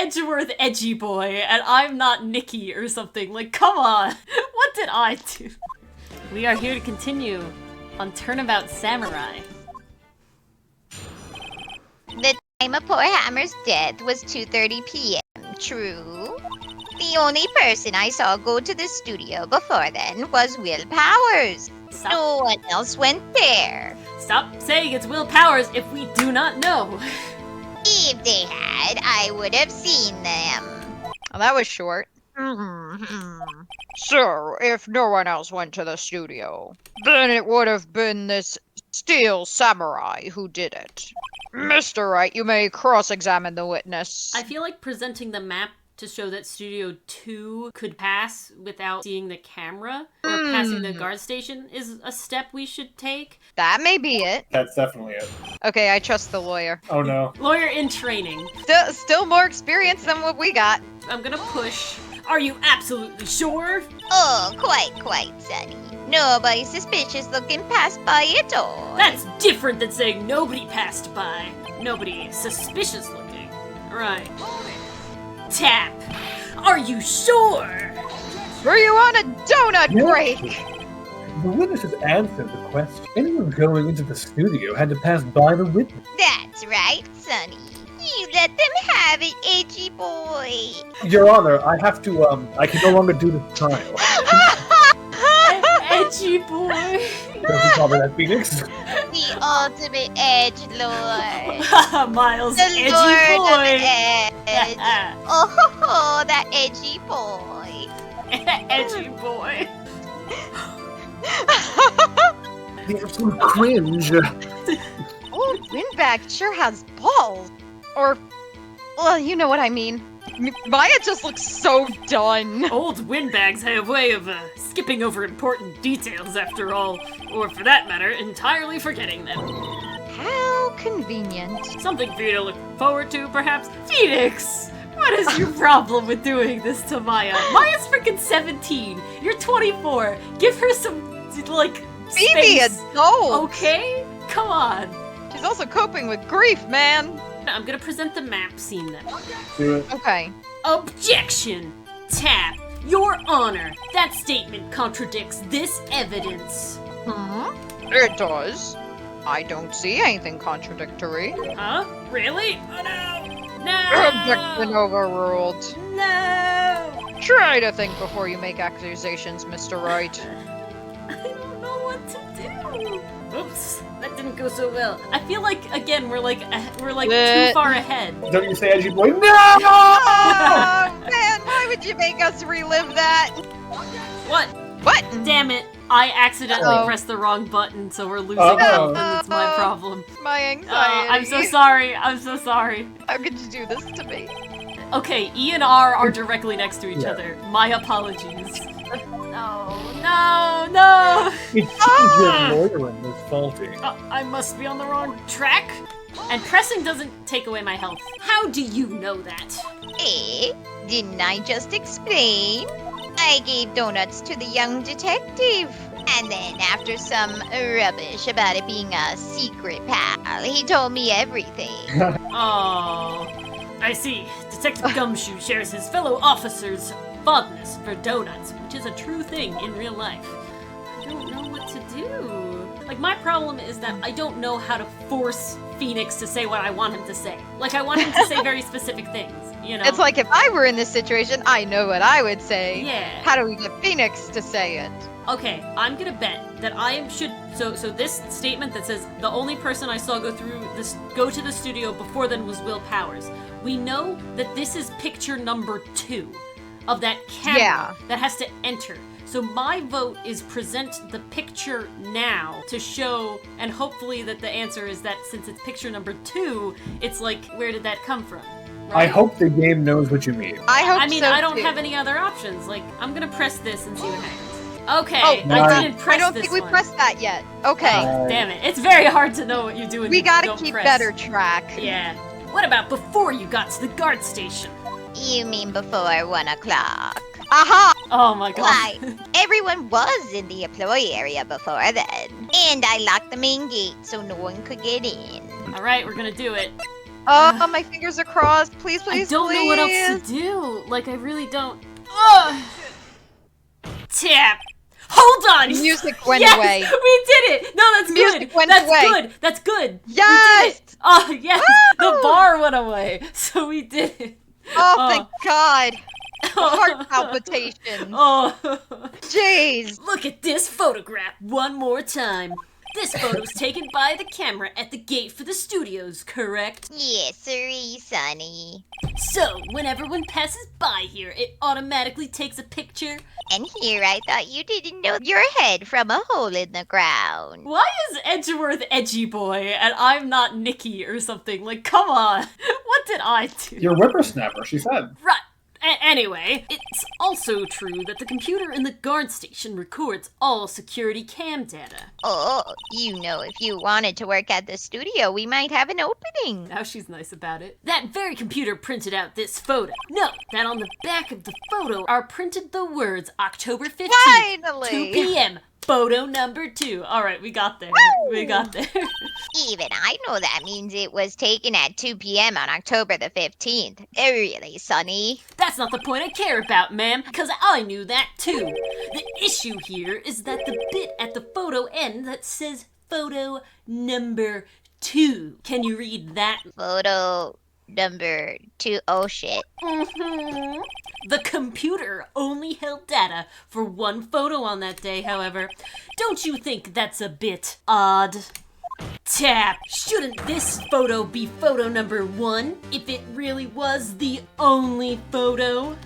Edgeworth Edgy Boy, and I'm not Nikki or something. Like, come on. What did I do? We are here to continue on Turnabout Samurai. The time of poor Hammer's death was 2:30 p.m. True. The only person I saw go to the studio before then was Will Powers. Stop. No one else went there. Stop saying it's Will Powers if we do not know. If they had, I would have seen them. Oh, that was short. So, if no one else went to the studio, then it would have been this steel samurai who did it. Mr. Wright, you may cross-examine the witness. I feel like presenting the map to show that Studio 2 could pass without seeing the camera, or passing the guard station, is a step we should take. That may be it. That's definitely it. Okay, I trust the lawyer. Oh no. Lawyer in training. Still more experience than what we got. I'm gonna push. Are you absolutely sure? Oh, quite, Sonny. Nobody suspicious looking passed by at all. That's different than saying nobody passed by. Nobody suspicious looking. Right. Tap. Are you sure? Were you on a donut Yeah. break? The witnesses answered the question. Anyone going into the studio had to pass by the witness. That's right, Sonny. You let them have it, Edgy Boy. Your Honor, I have to, I can no longer do this trial. Edgy Boy. Don't you call me that, Phoenix? The ultimate edgelord. Miles, The Edgy Lord of Boy. Edge. Oh, that edgy boy. Edgy Boy. The absolute cringe. Old Windbag sure has balls. Or, well, you know what I mean. Maya just looks so done. Old windbags have a way of skipping over important details after all, or for that matter, entirely forgetting them. How convenient. Something for you to look forward to, perhaps? Phoenix! What is your problem with doing this to Maya? Maya's freaking 17. You're 24. Give her some, like, Phoebe, space. adult. Okay? Come on. She's also coping with grief, man. I'm gonna present the map scene then. Do it. Okay. Objection! Tap. Your Honor, that statement contradicts this evidence. It does. I don't see anything contradictory. Huh? Really? Oh no! Objection No! overruled. No! Try to think before you make accusations, Mr. Wright. I don't know what to do. Oops, that didn't go so well. I feel like again we're like too far ahead. Don't you say edgy boy? No! Oh, man, why would you make us relive that? What? What? Damn it! I accidentally Uh-oh. pressed the wrong button, so we're losing Uh-oh. health, and it's my problem. My anxiety. I'm so sorry. I'm so sorry. How could you do this to me? Okay, E and R are directly next to each Yeah. other. My apologies. No! It seems your lawyering was faulty. I must be on the wrong track. And pressing doesn't take away my health. How do you know that? Eh? Didn't I just explain? I gave donuts to the young detective. And then after some rubbish about it being a secret pal, he told me everything. Oh, I see. Detective Gumshoe shares his fellow officers' fondness for donuts, which is a true thing in real life. I don't know what to do. Like, my problem is that I don't know how to force Phoenix to say what I want him to say. Like, I want him to say very specific things, you know? It's like if I were in this situation, I know what I would say. Yeah. How do we get Phoenix to say it? Okay, I'm gonna bet that I should. So this statement that says the only person I saw go to the studio before then was Will Powers. We know that this is picture number 2 of that camera that has to enter. So my vote is present the picture now to show, and hopefully that the answer is that since it's picture number 2, it's like, where did that come from? I Right? hope the game knows what you mean. I hope I mean, so, I don't too. have any other options. Like, I'm gonna press this and see what happens. Okay, Oh, I didn't press I don't this think we one. pressed that yet. Okay. Damn it. It's very hard to know what you do when We you gotta don't keep press. better track. Yeah. What about before you got to the guard station? You mean before 1 o'clock? Aha! Oh my god. Why? Everyone was in the employee area before then. And I locked the main gate so no one could get in. Alright, we're gonna do it. Oh, my fingers are crossed. Please, please, I don't please. know what else to do. Like, I really don't. Ugh. Tap. Hold on. Music went yes, away. We did it. No, that's Music good. went That's away. good. That's good. Yes! We did it. Oh, yes. The Woo! bar went away. So we did it. Oh, thank God. Heart palpitations. Oh. Jeez. Look at this photograph one more time. This photo's taken by the camera at the gate for the studios, correct? Yes, sirree, Sonny. So, when everyone passes by here, it automatically takes a picture. And here I thought you didn't know your head from a hole in the ground. Why is Edgeworth Edgy Boy and I'm not Nikki or something? Like, come on. What did I do? You're a whippersnapper, she said. Right. Anyway, it's also true that the computer in the guard station records all security cam data. Oh, you know, if you wanted to work at the studio, we might have an opening. Now she's nice about it. That very computer printed out this photo. Note that on the back of the photo are printed the words October 15th, Finally. 2 p.m. Photo number 2. Alright, we got there. We got there. Even I know that means it was taken at 2 p.m. on October the 15th. Really, Sonny? That's not the point I care about, ma'am, because I knew that too. The issue here is that the bit at the photo end that says photo number 2. Can you read that? Photo number 2. Oh, shit. Mm-hmm. The computer only held data for one photo on that day, however. Don't you think that's a bit odd? Tap! Shouldn't this photo be photo number 1 if it really was the only photo?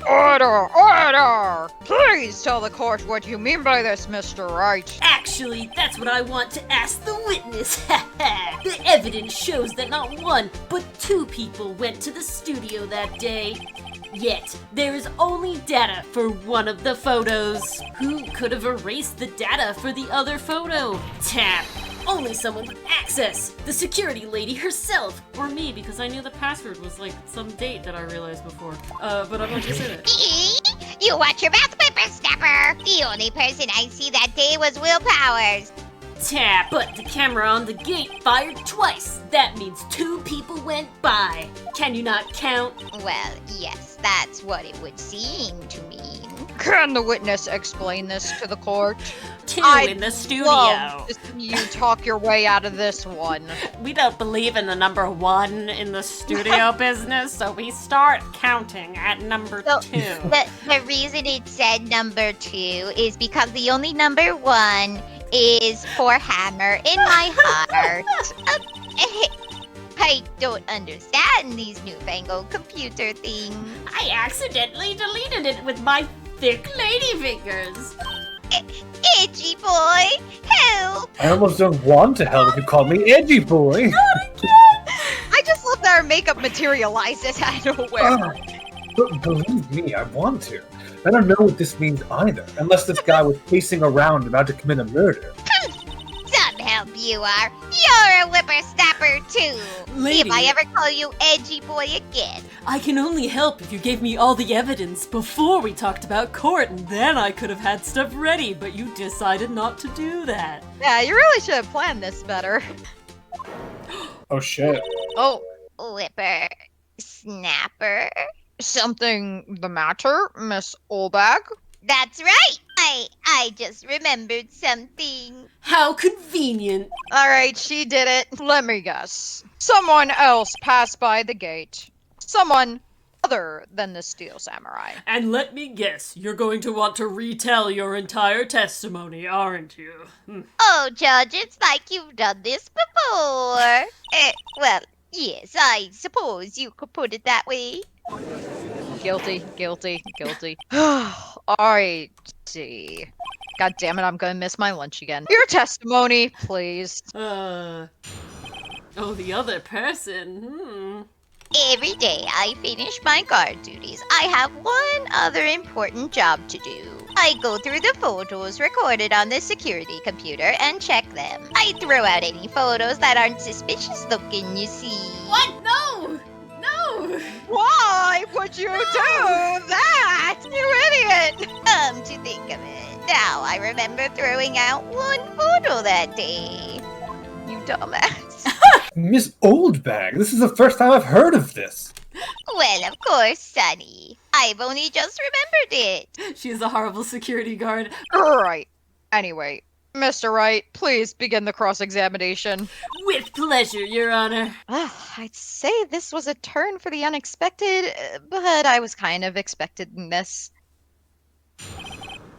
Order! Order! Please tell the court what you mean by this, Mr. Wright. Actually, that's what I want to ask the witness. The evidence shows that not one, but 2 people went to the studio that day. Yet, there is only data for one of the photos. Who could have erased the data for the other photo? Tap. Only someone with access. The security lady herself. Or me, because I knew the password was like some date that I realized before. But I'm not gonna say that. You watch your mouth, whippersnapper! The only person I see that day was Will Powers. Tap. But the camera on the gate fired twice. That means 2 people went by. Can you not count? Well, yes, that's what it would seem to mean. Can the witness explain this to the court? 2 I'd in the studio. Love to see you talk your way out of this one. We don't believe in the number 1 in the studio business, so we start counting at number So, 2. The reason it said number 2 is because the only number 1 is for hammer in my heart. I don't understand these newfangled computer things. I accidentally deleted it with my thick lady fingers. Edgy boy, help! I almost don't want to help if you call me edgy boy. I just love that our makeup materializes out of nowhere. Ah, but believe me, I want to. I don't know what this means either, unless this guy was pacing around about to commit a murder. Some help you are. You're a whippersnapper too. Lady. If I ever call you edgy boy again. I can only help if you gave me all the evidence before we talked about court, and then I could have had stuff ready, but you decided not to do that. Yeah, you really should have planned this better. Oh shit. Oh, Whipper snapper. Something the matter, Miss Olbag? That's right. I just remembered something. How convenient. alright, she did it. Let me guess. Someone else passed by the gate. Someone other than the Steel Samurai. And let me guess, you're going to want to retell your entire testimony, aren't you? Oh, Judge, it's like you've done this before. Well, yes, I suppose you could put it that way. Guilty, guilty, guilty. Alright, see. God damn it, I'm gonna miss my lunch again. Your testimony, please. Oh, the other person, Every day I finish my guard duties, I have one other important job to do. I go through the photos recorded on the security computer and check them. I throw out any photos that aren't suspicious looking, you see. What? No! No! why would you do that? You idiot! To think of it, now I remember throwing out one photo that day. You dumbass. Miss Oldbag, this is the first time I've heard of this. Well, of course, Sonny. I've only just remembered it. She's a horrible security guard. Right. Anyway, Mr. Wright, please begin the cross-examination. With pleasure, Your Honor. I'd say this was a turn for the unexpected, but I was kind of expecting this.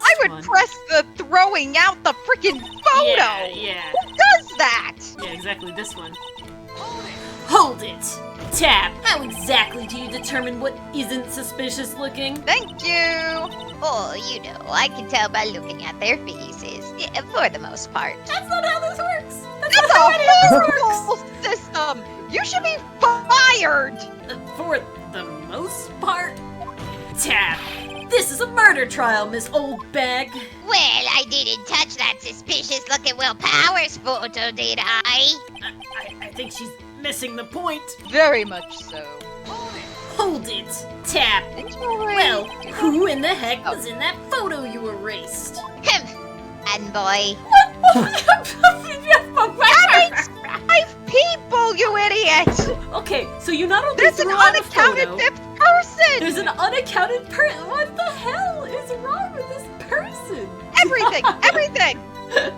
I would one. press the throwing out the freaking photo! Yeah. Who does that? Yeah, exactly, this one. Hold it! Tab, how exactly do you determine what isn't suspicious looking? Thank you! Oh, you know, I can tell by looking at their faces, for the most part. That's not how this works! That's That's not how a any of this works! horrible system! You should be fired! For the most part? Tab, this is a murder trial, Miss Oldbag. Well, I didn't touch that suspicious-looking Will Powers photo, did I? I think she's missing the point. Very much so. Hold it! Tab, well, who in the heck was in that photo you erased? And boy, Five people, you idiot! Okay, so you not only There's an threw out a unaccounted photo, fifth person! there's an unaccounted person. What the hell is wrong with this person? Everything! Everything!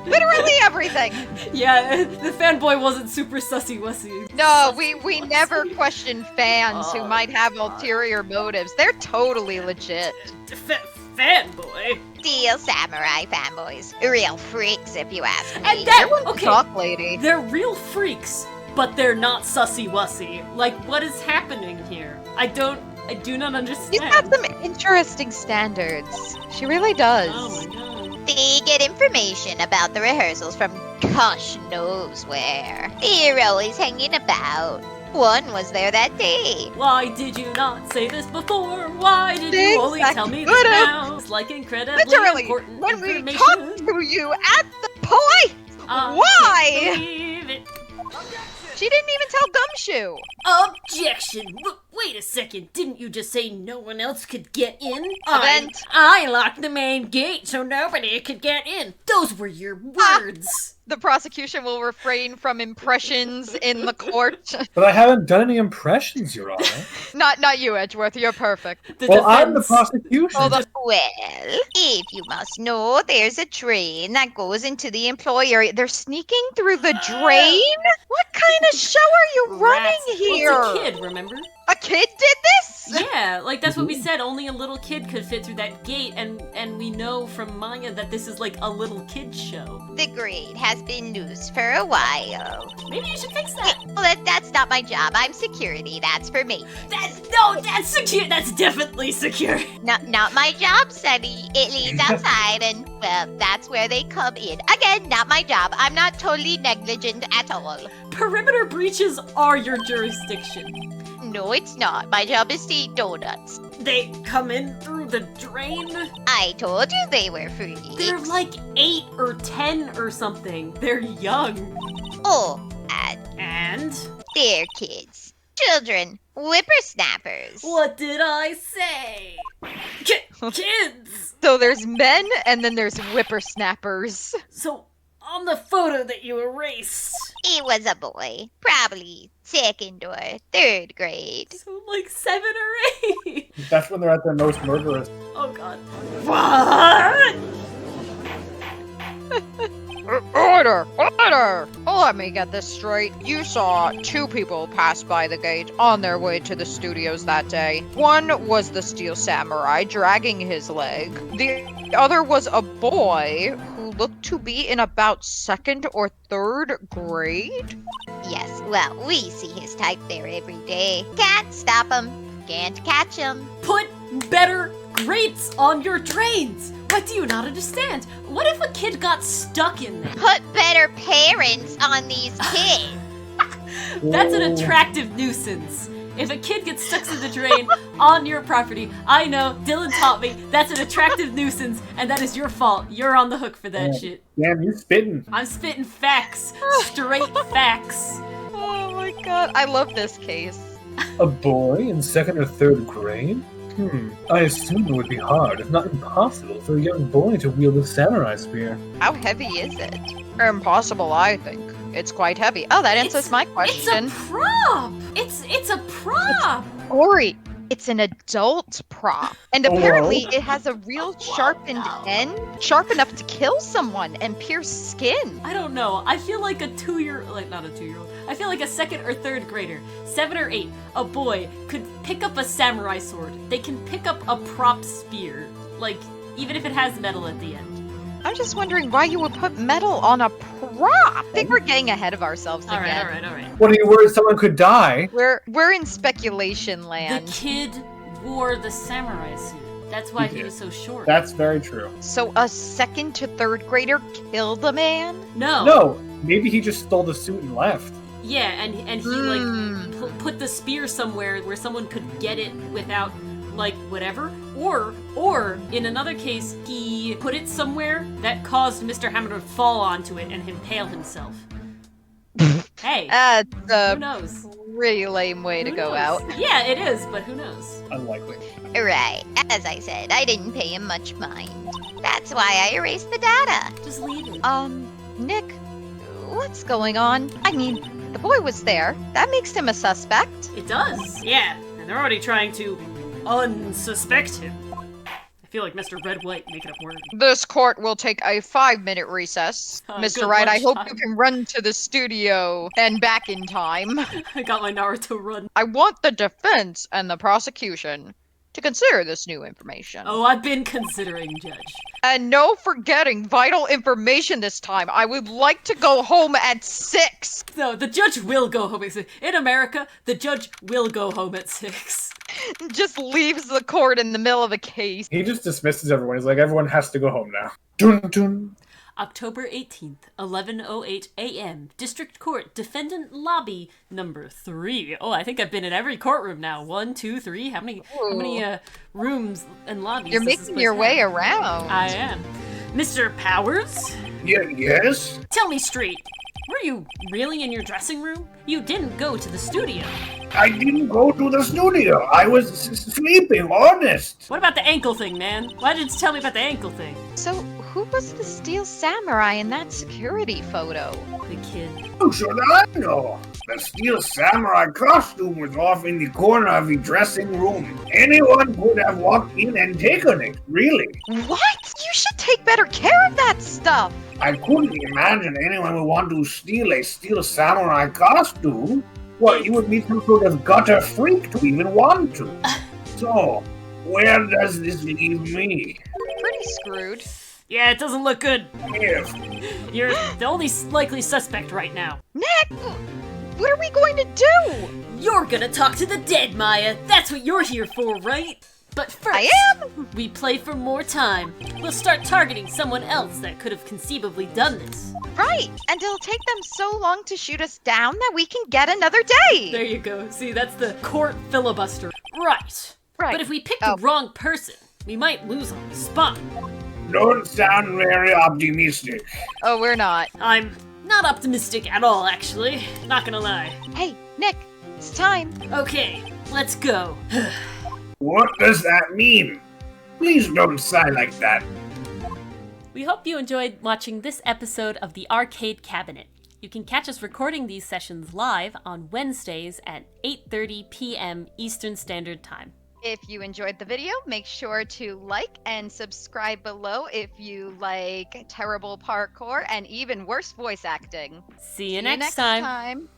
Literally everything! Yeah, the fanboy wasn't super sussy-wussy. No, we never question fans who Oh, might have God. ulterior motives. They're totally legit. Fanboy? Steel Samurai fanboys. Real freaks, if you ask me. And that, Everyone's a okay, talk lady. they're real freaks, but they're not sussy-wussy. Like, what is happening here? I do not understand. She's got some interesting standards. She really does. Oh my god. They get information about the rehearsals from gosh knows where. They're always hanging about. One was there that day. Why did you not say this before? Why did you only Things I tell me this could've- now? It's like incredibly Literally, important when we information. talked to you at the police! I Why? can't believe it. She didn't even tell Gumshoe. Objection! Wait a second, didn't you just say no one else could get in? Event. I locked the main gate so nobody could get in. Those were your words. The prosecution will refrain from impressions in the court. But I haven't done any impressions, Your Honor. Not you, Edgeworth. You're perfect. The Well, I'm the defense- prosecution. Well, if you must know, there's a train that goes into the employee area. They're sneaking through the drain? What kind of show are you running Rats. here? Well, it's a kid, remember? A kid did this? Yeah, like that's what we said. Only a little kid could fit through that gate, and we know from Maya that this is like a little kid show. The grade has been loose for a while. Maybe you should fix that. Well, that's not my job. I'm security. That's for me. That's secure. That's definitely secure. Not my job, Sonny. It leads outside, and well, that's where they come in. Again, not my job. I'm not totally negligent at all. Perimeter breaches are your jurisdiction. No, it's not. My job is to eat donuts. They come in through the drain. I told you they were free. They're like 8 or 10 or something. They're young. Oh, And they're kids. Children. Whippersnappers. what did I say? Kids. So there's men and then there's whippersnappers. So on the photo that you erased, It was a boy. Probably second or third grade. so like 7 or 8. That's when they're at their most murderous. Oh god. What? Order! Order! Let me get this straight. You saw 2 people pass by the gate on their way to the studios that day. One was the Steel Samurai dragging his leg. The other was a boy who looked to be in about 2nd or 3rd grade. Yes, well, we see his type there every day. Can't stop him. Can't catch him. Put better grates on your drains. What do you not understand? What if a kid got stuck in there? Put better parents on these kids. That's an attractive nuisance. If a kid gets stuck to the drain on your property, I know, Dylan taught me, that's an attractive nuisance, and that is your fault. You're on the hook for that shit. Damn, you spitting. I'm spitting facts. Straight facts. Oh my god, I love this case. A boy in 2nd or 3rd grade? I assume it would be hard, if not impossible, for a young boy to wield a samurai spear. How heavy is it? Impossible, I think. It's quite heavy. Oh, that answers my It's question. a prop. It's a prop. Ori, it's an adult prop. And Oh, apparently it has a real sharpened end, sharp enough to kill someone and pierce skin. I don't know. I feel like not a 2-year-old. I feel like a 2nd or 3rd grader, 7 or 8, a boy could pick up a samurai sword. They can pick up a prop spear, like even if it has metal at the end. I'm just wondering why you would put metal on a prop. I think we're getting ahead of ourselves All again. right. What are you worried someone could die? We're in speculation The land. kid wore the samurai suit. That's why He he did. was so short. That's very true. So a 2nd to 3rd grader killed a man? No, maybe he just stole the suit and left. Yeah, and he like put the spear somewhere where someone could get it without like whatever, or in another case he put it somewhere that caused Mr. Hammer to fall onto it and impale himself. Hey, That's who a knows? pretty lame way to Who go knows? out. Yeah, it is, but who knows? Unlikely. Right. As I said, I didn't pay him much mind. That's why I erased the data. Just leave it. Nick, what's going on? I mean, the boy was there. That makes him a suspect. It does. Yeah, and they're already trying to unsuspect him. I feel like Mr. Red White making up words. This court will take a 5-minute recess. Good Mr. Wright, I hope lunchtime. you can run to the studio and back in time. I got my Naruto run. I want the defense and the prosecution to consider this new information. Oh, I've been considering, Judge. And no forgetting vital information this time. I would like to go home at 6. No, the judge will go home at 6. In America, the judge will go home at 6. Just leaves the court in the middle of a case. He just dismisses everyone. He's like, everyone has to go home now. Dun dun. October 18th, 11:08 a.m. District Court, Defendant Lobby number 3. Oh, I think I've been in every courtroom now. 1, 2, 3. How many rooms and lobbies? You're does this making place your way have? around. I am. Mr. Powers? Yes? Tell me straight. Were you really in your dressing room? You didn't go to the studio. I didn't go to the studio. I was sleeping, honest. What about the ankle thing, man? Why didn't you tell me about the ankle thing? So, who was the steel samurai in that security photo? The kid. How should I know? The steel samurai costume was off in the corner of the dressing room. Anyone could have walked in and taken it, really. What? You should take better care of that stuff. I couldn't imagine anyone would want to steal a steel samurai costume. What, you would be some sort of gutter freak to even want to. So, where does this leave me? Pretty screwed. Yeah, it doesn't look good. If You're the only likely suspect right now. Nick, what are we going to do? You're gonna talk to the dead, Maya. That's what you're here for, right? But first, I am. we play for more time. We'll start targeting someone else that could have conceivably done this. Right, and it'll take them so long to shoot us down that we can get another day. There you go. See, that's the court filibuster. Right. Right. But if we pick Oh. the wrong person, we might lose on the spot. don't sound very optimistic. Oh, we're not. I'm not optimistic at all, actually. Not gonna lie. Hey, Nick, it's time. Okay, let's go. What does that mean? Please don't sigh like that. We hope you enjoyed watching this episode of The Arcade Cabinet. You can catch us recording these sessions live on Wednesdays at 8:30 p.m. Eastern Standard Time. If you enjoyed the video, make sure to like and subscribe below if you like terrible parkour and even worse voice acting. See you next time. time.